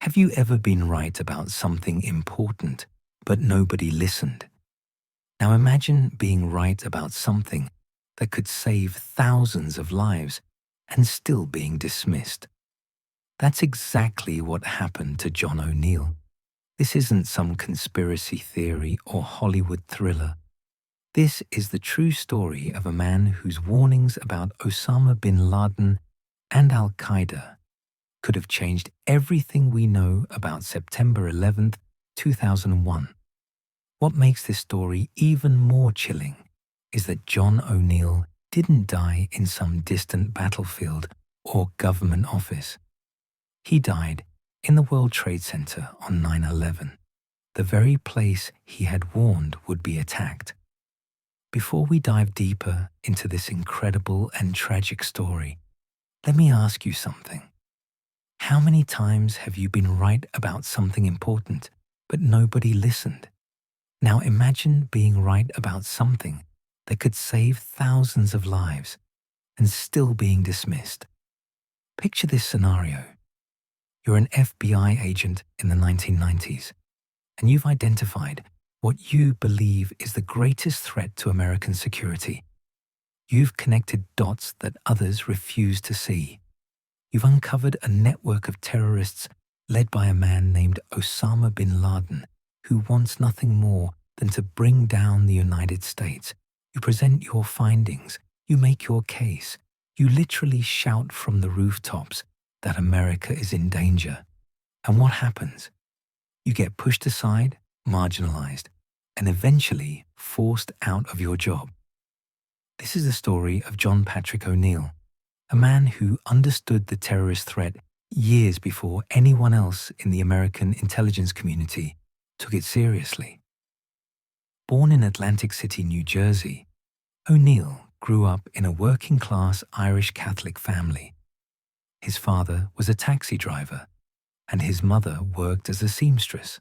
Have you ever been right about something important, but nobody listened? Now imagine being right about something that could save thousands of lives and still being dismissed. That's exactly what happened to John O'Neill. This isn't some conspiracy theory or Hollywood thriller. This is the true story of a man whose warnings about Osama bin Laden and Al-Qaeda could have changed everything we know about September 11th, 2001. What makes this story even more chilling is that John O'Neill didn't die in some distant battlefield or government office. He died in the World Trade Center on 9/11, the very place he had warned would be attacked. Before we dive deeper into this incredible and tragic story, let me ask you something. How many times have you been right about something important, but nobody listened? Now imagine being right about something that could save thousands of lives and still being dismissed. Picture this scenario. You're an FBI agent in the 1990s, and you've identified what you believe is the greatest threat to American security. You've connected dots that others refuse to see. You've uncovered a network of terrorists led by a man named Osama bin Laden, who wants nothing more than to bring down the United States. You present your findings, you make your case, you literally shout from the rooftops that America is in danger. And what happens? You get pushed aside, marginalized, and eventually forced out of your job. This is the story of John Patrick O'Neill, a man who understood the terrorist threat years before anyone else in the American intelligence community took it seriously. Born in Atlantic City, New Jersey, O'Neill grew up in a working-class Irish Catholic family. His father was a taxi driver, and his mother worked as a seamstress.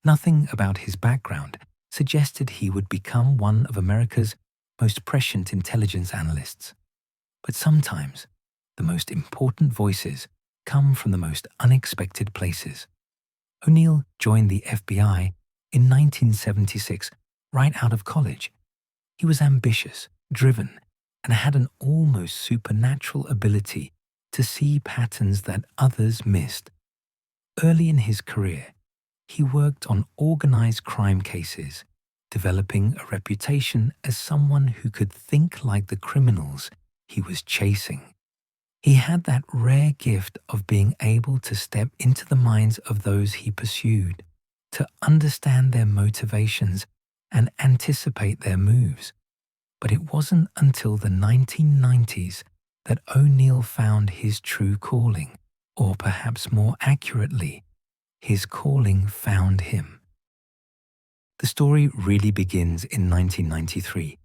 Nothing about his background suggested he would become one of America's most prescient intelligence analysts. But sometimes, the most important voices come from the most unexpected places. O'Neill joined the FBI in 1976, right out of college. He was ambitious, driven, and had an almost supernatural ability to see patterns that others missed. Early in his career, he worked on organized crime cases, developing a reputation as someone who could think like the criminals he was chasing. He had that rare gift of being able to step into the minds of those he pursued, to understand their motivations and anticipate their moves. But it wasn't until the 1990s that O'Neill found his true calling, or perhaps more accurately, his calling found him. The story really begins in 1993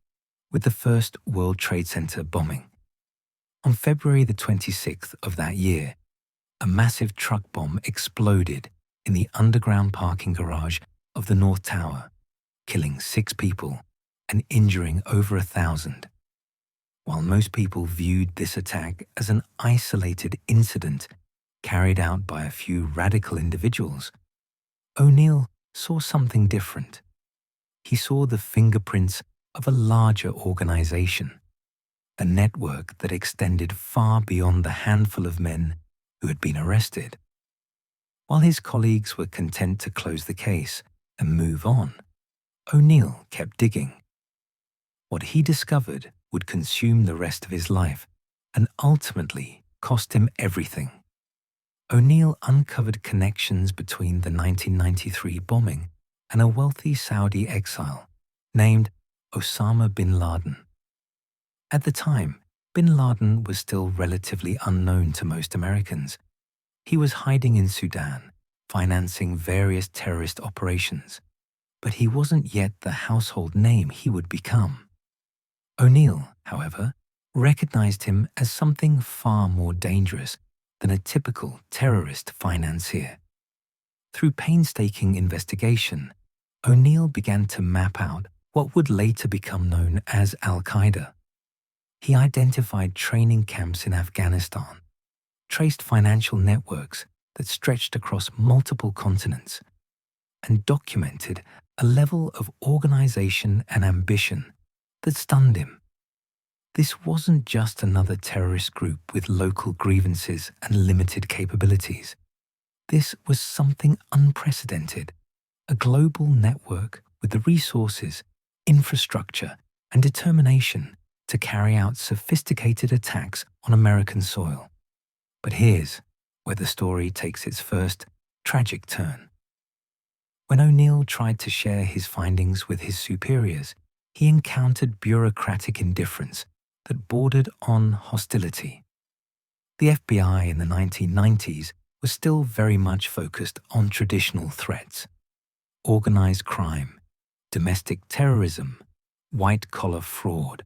with the first World Trade Center bombing. On February the 26th of that year, a massive truck bomb exploded in the underground parking garage of the North Tower, killing 6 people and injuring over 1,000. While most people viewed this attack as an isolated incident carried out by a few radical individuals, O'Neill saw something different. He saw the fingerprints of a larger organization, a network that extended far beyond the handful of men who had been arrested. While his colleagues were content to close the case and move on, O'Neill kept digging. What he discovered would consume the rest of his life and ultimately cost him everything. O'Neill uncovered connections between the 1993 bombing and a wealthy Saudi exile named Osama bin Laden. At the time, bin Laden was still relatively unknown to most Americans. He was hiding in Sudan, financing various terrorist operations, but he wasn't yet the household name he would become. O'Neill, however, recognized him as something far more dangerous than a typical terrorist financier. Through painstaking investigation, O'Neill began to map out what would later become known as Al-Qaeda. He identified training camps in Afghanistan, traced financial networks that stretched across multiple continents and documented a level of organization and ambition that stunned him. This wasn't just another terrorist group with local grievances and limited capabilities. This was something unprecedented, a global network with the resources, infrastructure, and determination to carry out sophisticated attacks on American soil. But here's where the story takes its first tragic turn. When O'Neill tried to share his findings with his superiors, he encountered bureaucratic indifference that bordered on hostility. The FBI in the 1990s was still very much focused on traditional threats: organized crime, domestic terrorism, white-collar fraud.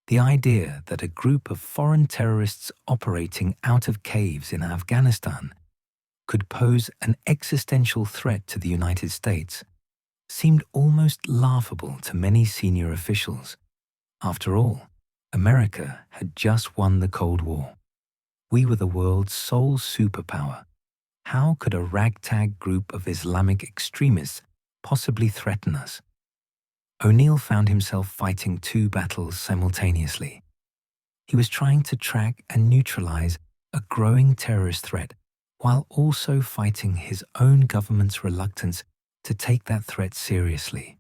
The idea that a group of foreign terrorists operating out of caves in Afghanistan could pose an existential threat to the United States seemed almost laughable to many senior officials. After all, America had just won the Cold War. We were the world's sole superpower. How could a ragtag group of Islamic extremists possibly threaten us? O'Neill found himself fighting two battles simultaneously. He was trying to track and neutralize a growing terrorist threat while also fighting his own government's reluctance to take that threat seriously.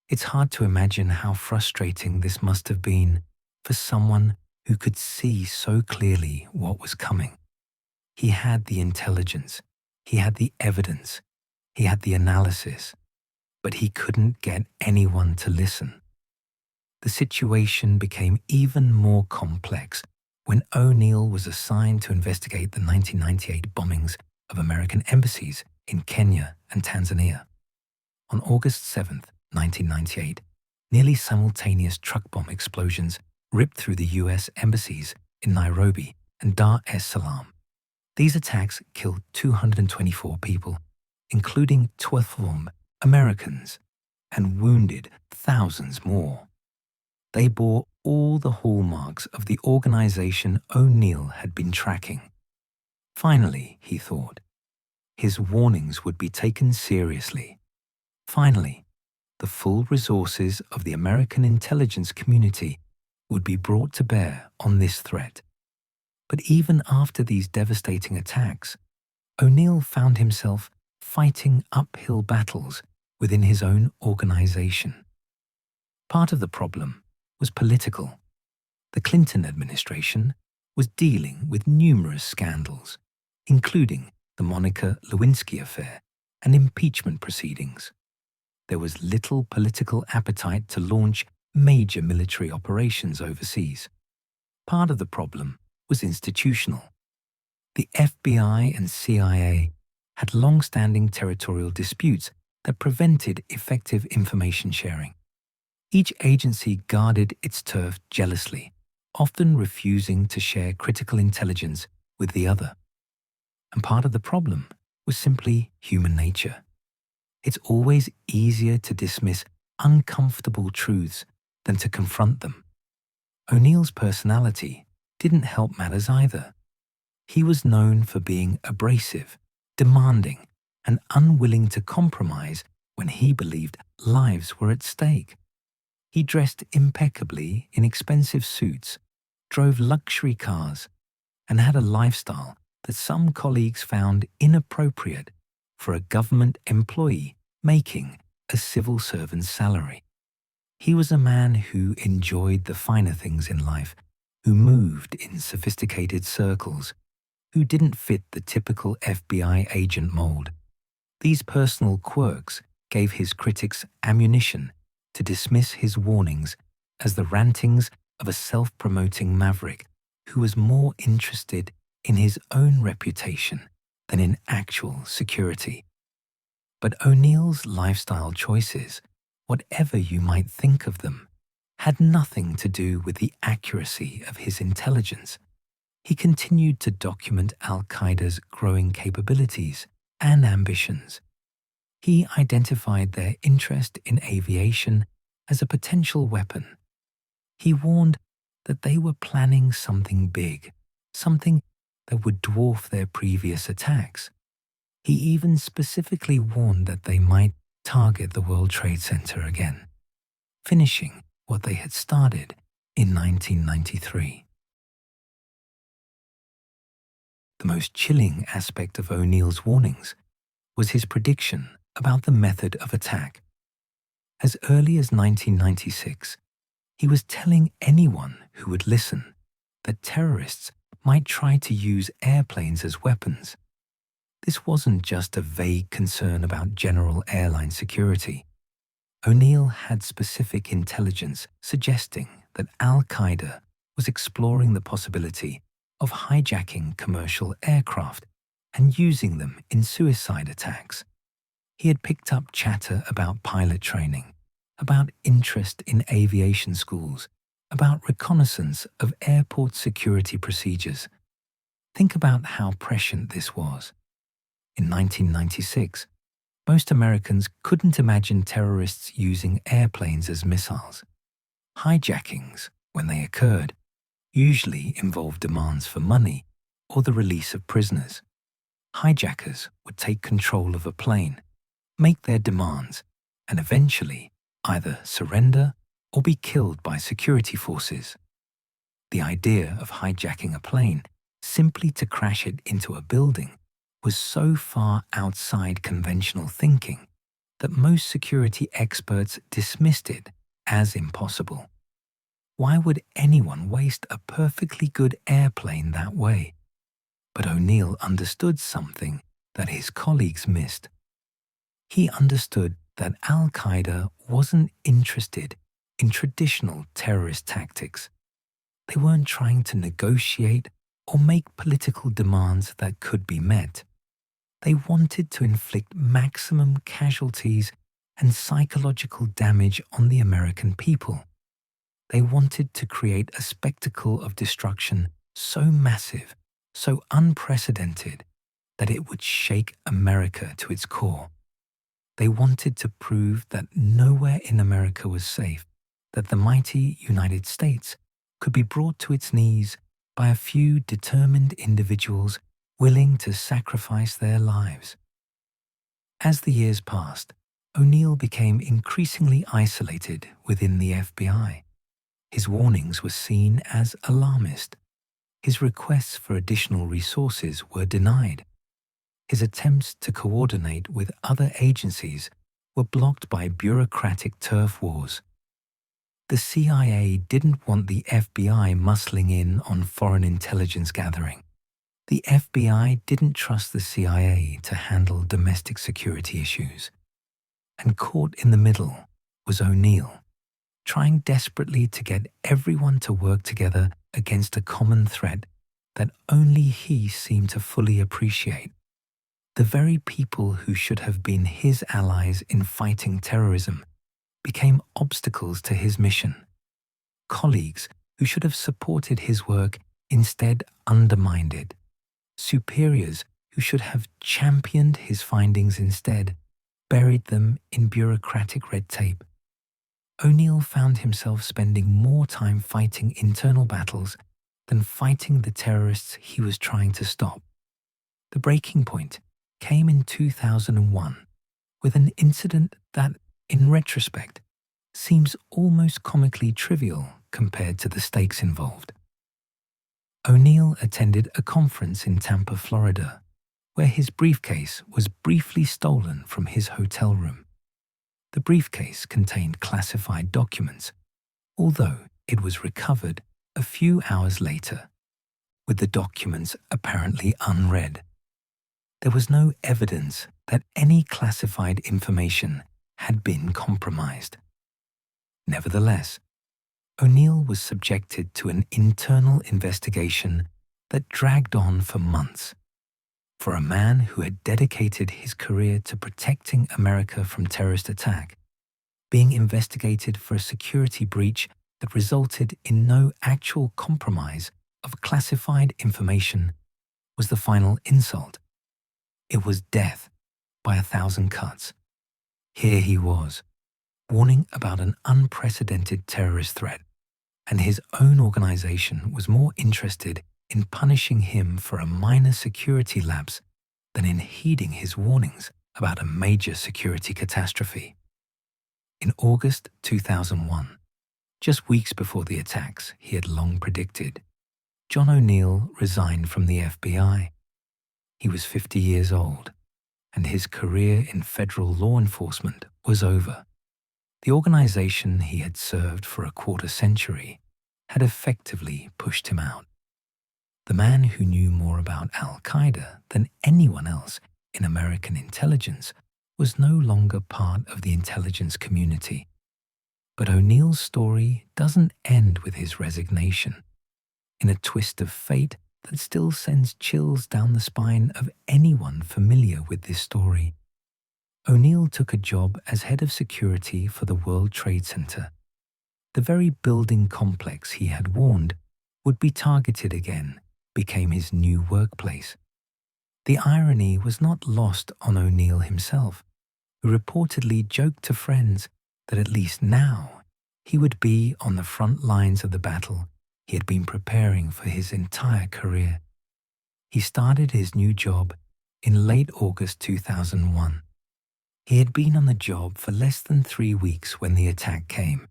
It's hard to imagine how frustrating this must have been for someone who could see so clearly what was coming. He had the intelligence, he had the evidence, he had the analysis, but he couldn't get anyone to listen. The situation became even more complex when O'Neill was assigned to investigate the 1998 bombings of American embassies in Kenya and Tanzania. On August 7, 1998, nearly simultaneous truck bomb explosions ripped through the U.S. embassies in Nairobi and Dar es Salaam. These attacks killed 224 people, including 12 of them Americans, and wounded thousands more. They bore all the hallmarks of the organization O'Neill had been tracking. Finally, he thought, his warnings would be taken seriously. Finally, the full resources of the American intelligence community would be brought to bear on this threat. But even after these devastating attacks, O'Neill found himself fighting uphill battles within his own organization. Part of the problem was political. The Clinton administration was dealing with numerous scandals, including the Monica Lewinsky affair and impeachment proceedings. There was little political appetite to launch major military operations overseas. Part of the problem was institutional. The FBI and CIA had long-standing territorial disputes that prevented effective information sharing. Each agency guarded its turf jealously, often refusing to share critical intelligence with the other. And part of the problem was simply human nature. It's always easier to dismiss uncomfortable truths than to confront them. O'Neill's personality didn't help matters either. He was known for being abrasive, demanding, and unwilling to compromise when he believed lives were at stake. He dressed impeccably in expensive suits, drove luxury cars, and had a lifestyle that some colleagues found inappropriate for a government employee making a civil servant's salary. He was a man who enjoyed the finer things in life, who moved in sophisticated circles, who didn't fit the typical FBI agent mold. These personal quirks gave his critics ammunition to dismiss his warnings as the rantings of a self-promoting maverick who was more interested in his own reputation than in actual security. But O'Neill's lifestyle choices, whatever you might think of them, had nothing to do with the accuracy of his intelligence. He continued to document Al-Qaeda's growing capabilities and ambitions. He identified their interest in aviation as a potential weapon. He warned that they were planning something big, something that would dwarf their previous attacks. He even specifically warned that they might target the World Trade Center again, finishing what they had started in 1993. The most chilling aspect of O'Neill's warnings was his prediction about the method of attack. As early as 1996, he was telling anyone who would listen that terrorists might try to use airplanes as weapons. This wasn't just a vague concern about general airline security. O'Neill had specific intelligence suggesting that Al-Qaeda was exploring the possibility of hijacking commercial aircraft and using them in suicide attacks. He had picked up chatter about pilot training, about interest in aviation schools, about reconnaissance of airport security procedures. Think about how prescient this was. In 1996, most Americans couldn't imagine terrorists using airplanes as missiles. Hijackings, when they occurred, usually involved demands for money or the release of prisoners. Hijackers would take control of a plane, make their demands, and eventually either surrender or be killed by security forces. The idea of hijacking a plane simply to crash it into a building was so far outside conventional thinking that most security experts dismissed it as impossible. Why would anyone waste a perfectly good airplane that way? But O'Neill understood something that his colleagues missed. He understood that Al-Qaeda wasn't interested in traditional terrorist tactics. They weren't trying to negotiate or make political demands that could be met. They wanted to inflict maximum casualties and psychological damage on the American people. They wanted to create a spectacle of destruction so massive, so unprecedented, that it would shake America to its core. They wanted to prove that nowhere in America was safe, that the mighty United States could be brought to its knees by a few determined individuals willing to sacrifice their lives. As the years passed, O'Neill became increasingly isolated within the FBI. His warnings were seen as alarmist. His requests for additional resources were denied. His attempts to coordinate with other agencies were blocked by bureaucratic turf wars. The CIA didn't want the FBI muscling in on foreign intelligence gathering. The FBI didn't trust the CIA to handle domestic security issues. And caught in the middle was O'Neill, trying desperately to get everyone to work together against a common threat that only he seemed to fully appreciate. The very people who should have been his allies in fighting terrorism became obstacles to his mission. Colleagues who should have supported his work instead undermined it. Superiors who should have championed his findings instead buried them in bureaucratic red tape. O'Neill found himself spending more time fighting internal battles than fighting the terrorists he was trying to stop. The breaking point came in 2001 with an incident that, in retrospect, seems almost comically trivial compared to the stakes involved. O'Neill attended a conference in Tampa, Florida, where his briefcase was briefly stolen from his hotel room. The briefcase contained classified documents, although it was recovered a few hours later, with the documents apparently unread. There was no evidence that any classified information had been compromised. Nevertheless, O'Neill was subjected to an internal investigation that dragged on for months. For a man who had dedicated his career to protecting America from terrorist attack, being investigated for a security breach that resulted in no actual compromise of classified information was the final insult. It was death by 1,000 cuts. Here he was, warning about an unprecedented terrorist threat, and his own organization was more interested in punishing him for a minor security lapse than in heeding his warnings about a major security catastrophe. In August 2001, just weeks before the attacks he had long predicted, John O'Neill resigned from the FBI. He was 50 years old, and his career in federal law enforcement was over. The organization he had served for a quarter century had effectively pushed him out. The man who knew more about Al-Qaeda than anyone else in American intelligence was no longer part of the intelligence community. But O'Neill's story doesn't end with his resignation. In a twist of fate that still sends chills down the spine of anyone familiar with this story, O'Neill took a job as head of security for the World Trade Center. The very building complex he had warned would be targeted again became his new workplace. The irony was not lost on O'Neill himself, who reportedly joked to friends that at least now he would be on the front lines of the battle he had been preparing for his entire career. He started his new job in late August 2001. He had been on the job for less than 3 weeks when the attack came.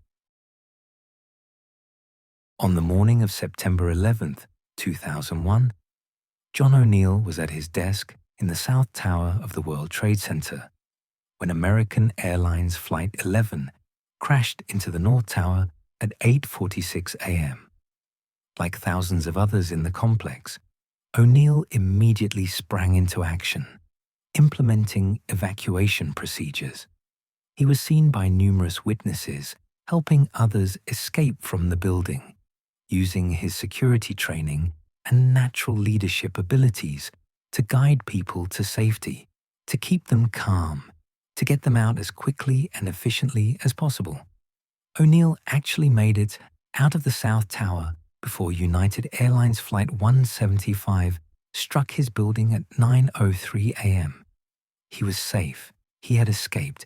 On the morning of September 11th, 2001, John O'Neill was at his desk in the South Tower of the World Trade Center when American Airlines Flight 11 crashed into the North Tower at 8:46 a.m. Like thousands of others in the complex, O'Neill immediately sprang into action, implementing evacuation procedures. He was seen by numerous witnesses, helping others escape from the building, using his security training and natural leadership abilities to guide people to safety, to keep them calm, to get them out as quickly and efficiently as possible. O'Neill actually made it out of the South Tower before United Airlines Flight 175 struck his building at 9:03 a.m. He was safe. He had escaped.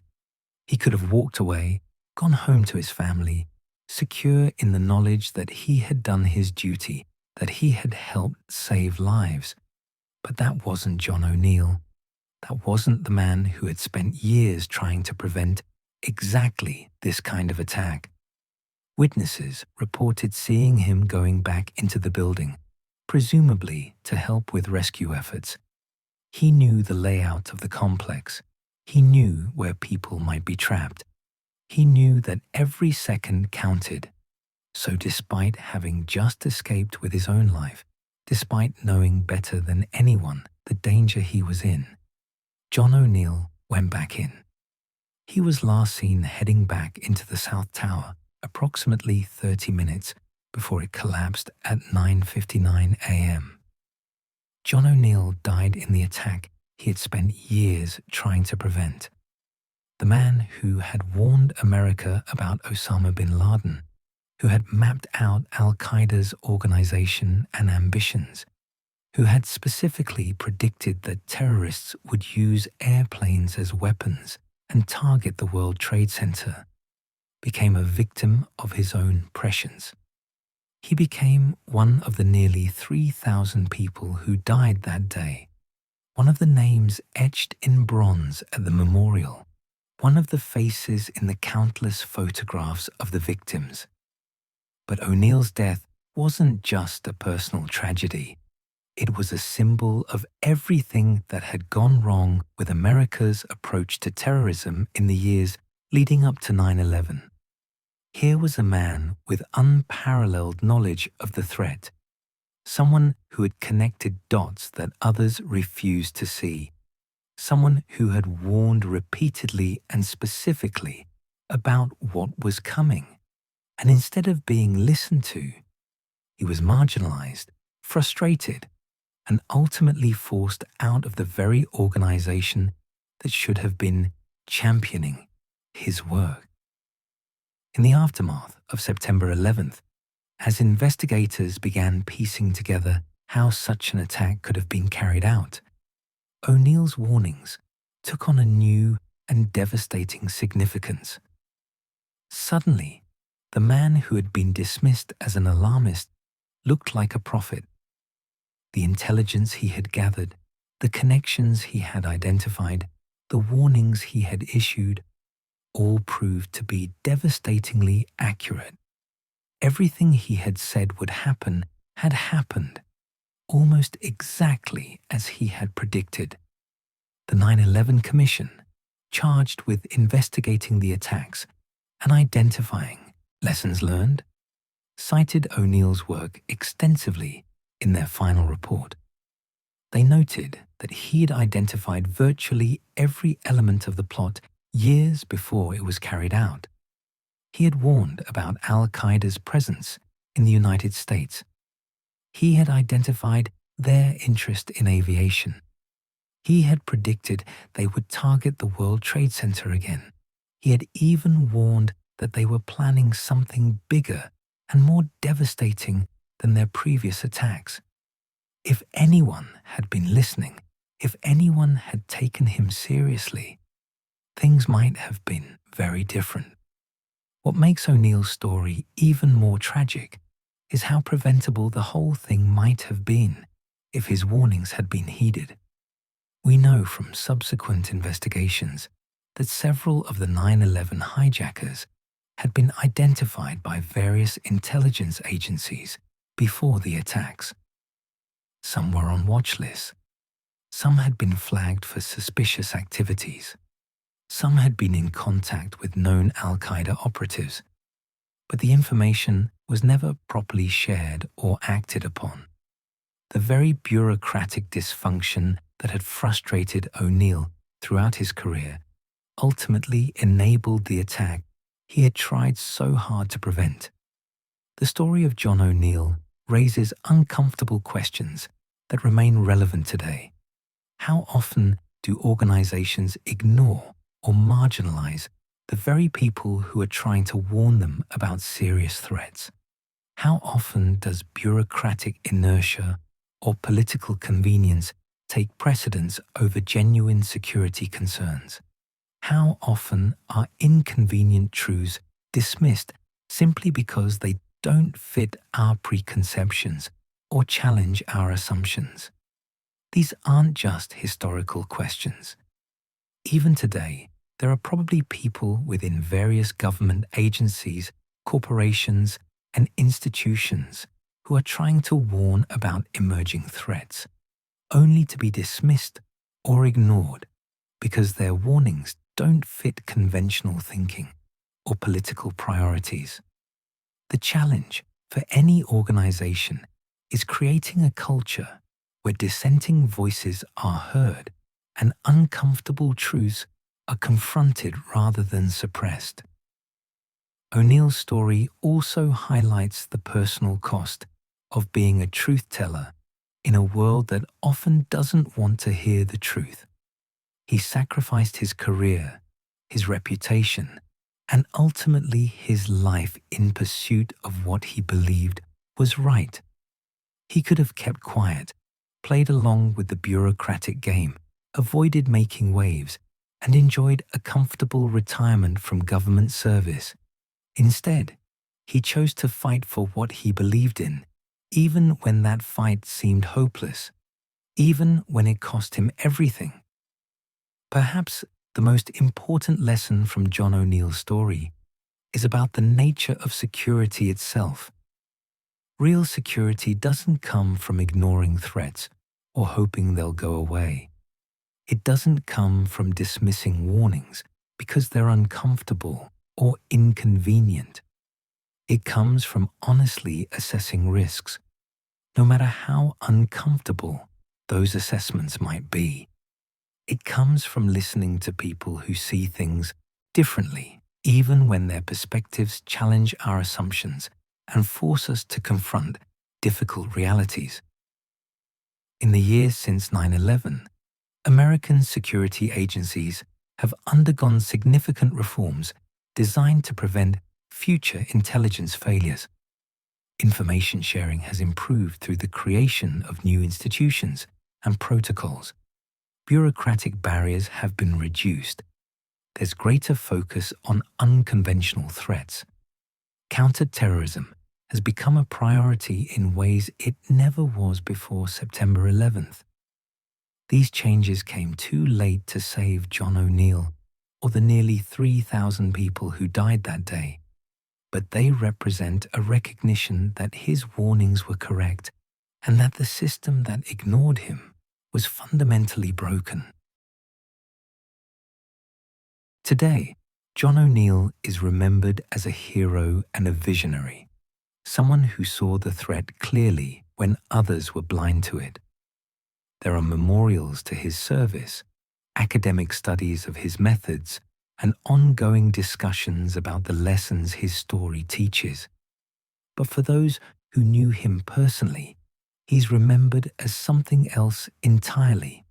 He could have walked away, gone home to his family, secure in the knowledge that he had done his duty, that he had helped save lives. But that wasn't John O'Neill. That wasn't the man who had spent years trying to prevent exactly this kind of attack. Witnesses reported seeing him going back into the building, presumably to help with rescue efforts. He knew the layout of the complex. He knew where people might be trapped. He knew that every second counted. So despite having just escaped with his own life, despite knowing better than anyone the danger he was in, John O'Neill went back in. He was last seen heading back into the South Tower approximately 30 minutes before it collapsed at 9:59 a.m. John O'Neill died in the attack he had spent years trying to prevent. The man who had warned America about Osama bin Laden, who had mapped out Al-Qaeda's organization and ambitions, who had specifically predicted that terrorists would use airplanes as weapons and target the World Trade Center, became a victim of his own prescience. He became one of the nearly 3,000 people who died that day, one of the names etched in bronze at the memorial, one of the faces in the countless photographs of the victims. But O'Neill's death wasn't just a personal tragedy. It was a symbol of everything that had gone wrong with America's approach to terrorism in the years leading up to 9/11. Here was a man with unparalleled knowledge of the threat, someone who had connected dots that others refused to see, someone who had warned repeatedly and specifically about what was coming. And instead of being listened to, he was marginalized, frustrated, and ultimately forced out of the very organization that should have been championing his work. In the aftermath of September 11th, as investigators began piecing together how such an attack could have been carried out, O'Neill's warnings took on a new and devastating significance. Suddenly, the man who had been dismissed as an alarmist looked like a prophet. the intelligence he had gathered, the connections he had identified, the warnings he had issued, all proved to be devastatingly accurate. Everything he had said would happen had happened, almost exactly as he had predicted. The 9/11 Commission, charged with investigating the attacks and identifying lessons learned, cited O'Neill's work extensively in their final report. They noted that he had identified virtually every element of the plot years before it was carried out. He had warned about al-Qaeda's presence in the United States. He had identified their interest in aviation. He had predicted they would target the World Trade Center again. He had even warned that they were planning something bigger and more devastating than their previous attacks. If anyone had been listening, if anyone had taken him seriously, things might have been very different. What makes O'Neill's story even more tragic is how preventable the whole thing might have been if his warnings had been heeded. We know from subsequent investigations that several of the 9/11 hijackers had been identified by various intelligence agencies before the attacks. Some were on watch lists. Some had been flagged for suspicious activities. Some had been in contact with known al-Qaeda operatives, but the information was never properly shared or acted upon. The very bureaucratic dysfunction that had frustrated O'Neill throughout his career ultimately enabled the attack he had tried so hard to prevent. The story of John O'Neill raises uncomfortable questions that remain relevant today. How often do organizations ignore or marginalize the very people who are trying to warn them about serious threats? How often does bureaucratic inertia or political convenience take precedence over genuine security concerns? How often are inconvenient truths dismissed simply because they don't fit our preconceptions or challenge our assumptions? These aren't just historical questions. Even today, there are probably people within various government agencies, corporations, and institutions who are trying to warn about emerging threats, only to be dismissed or ignored because their warnings don't fit conventional thinking or political priorities. The challenge for any organization is creating a culture where dissenting voices are heard and uncomfortable truths are confronted rather than suppressed. O'Neill's story also highlights the personal cost of being a truth teller in a world that often doesn't want to hear the truth. He sacrificed his career, his reputation, and ultimately his life in pursuit of what he believed was right. He could have kept quiet, played along with the bureaucratic game, avoided making waves, and enjoyed a comfortable retirement from government service. Instead, he chose to fight for what he believed in, even when that fight seemed hopeless, even when it cost him everything. Perhaps the most important lesson from John O'Neill's story is about the nature of security itself. Real security doesn't come from ignoring threats or hoping they'll go away. It doesn't come from dismissing warnings because they're uncomfortable or inconvenient. It comes from honestly assessing risks, no matter how uncomfortable those assessments might be. It comes from listening to people who see things differently, even when their perspectives challenge our assumptions and force us to confront difficult realities. In the years since 9/11, American security agencies have undergone significant reforms designed to prevent future intelligence failures. Information sharing has improved through the creation of new institutions and protocols. Bureaucratic barriers have been reduced. There's greater focus on unconventional threats. Counter-terrorism has become a priority in ways it never was before September 11th. These changes came too late to save John O'Neill or the nearly 3,000 people who died that day, but they represent a recognition that his warnings were correct and that the system that ignored him was fundamentally broken. Today, John O'Neill is remembered as a hero and a visionary, someone who saw the threat clearly when others were blind to it. There are memorials to his service, academic studies of his methods, and ongoing discussions about the lessons his story teaches. But for those who knew him personally, he's remembered as something else entirely.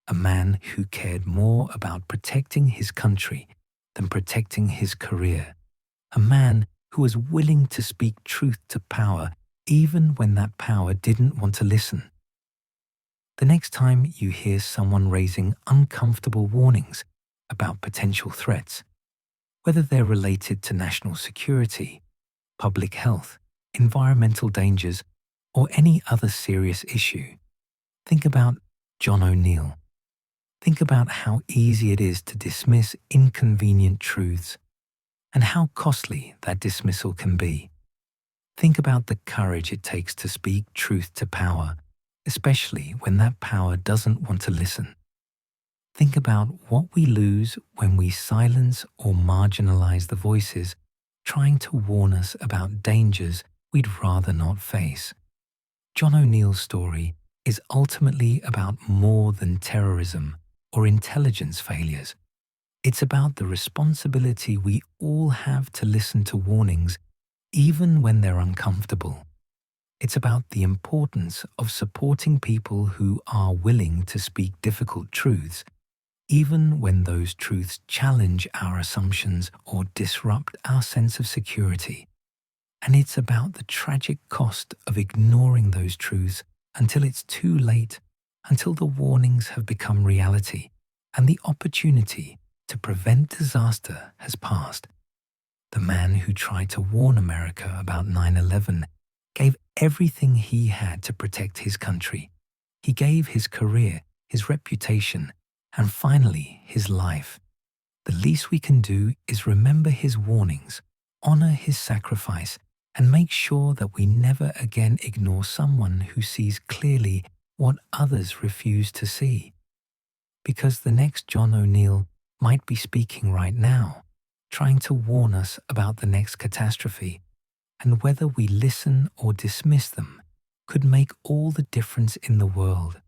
A man who cared more about protecting his country than protecting his career. A man who was willing to speak truth to power even when that power didn't want to listen. The next time you hear someone raising uncomfortable warnings about potential threats, whether they're related to national security, public health, environmental dangers, or any other serious issue, think about John O'Neill. Think about how easy it is to dismiss inconvenient truths and how costly that dismissal can be. Think about the courage it takes to speak truth to power, especially when that power doesn't want to listen. Think about what we lose when we silence or marginalize the voices trying to warn us about dangers we'd rather not face. John O'Neill's story is ultimately about more than terrorism or intelligence failures. It's about the responsibility we all have to listen to warnings even when they're uncomfortable. It's about the importance of supporting people who are willing to speak difficult truths, even when those truths challenge our assumptions or disrupt our sense of security. And it's about the tragic cost of ignoring those truths until it's too late, until the warnings have become reality and the opportunity to prevent disaster has passed. The man who tried to warn America about 9/11 gave everything he had to protect his country. He gave his career, his reputation, and finally his life. The least we can do is remember his warnings, honor his sacrifice, and make sure that we never again ignore someone who sees clearly what others refuse to see. Because the next John O'Neill might be speaking right now, trying to warn us about the next catastrophe, and whether we listen or dismiss them could make all the difference in the world.